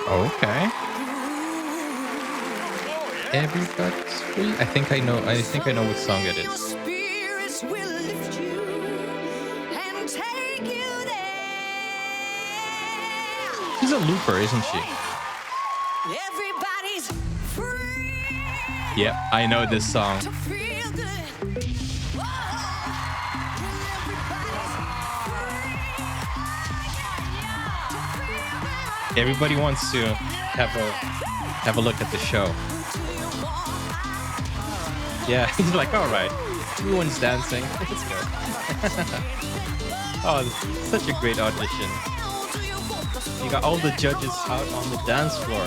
Okay. Everybody's free. I think I know. I think I know what song it is. She's a looper, isn't she? Everybody's free. Yep, I know this song. To feel good. Everybody wants to have a look at the show. Yeah, he's like, all right, everyone's dancing. Let's go. Oh, such a great audition. You got all the judges out on the dance floor.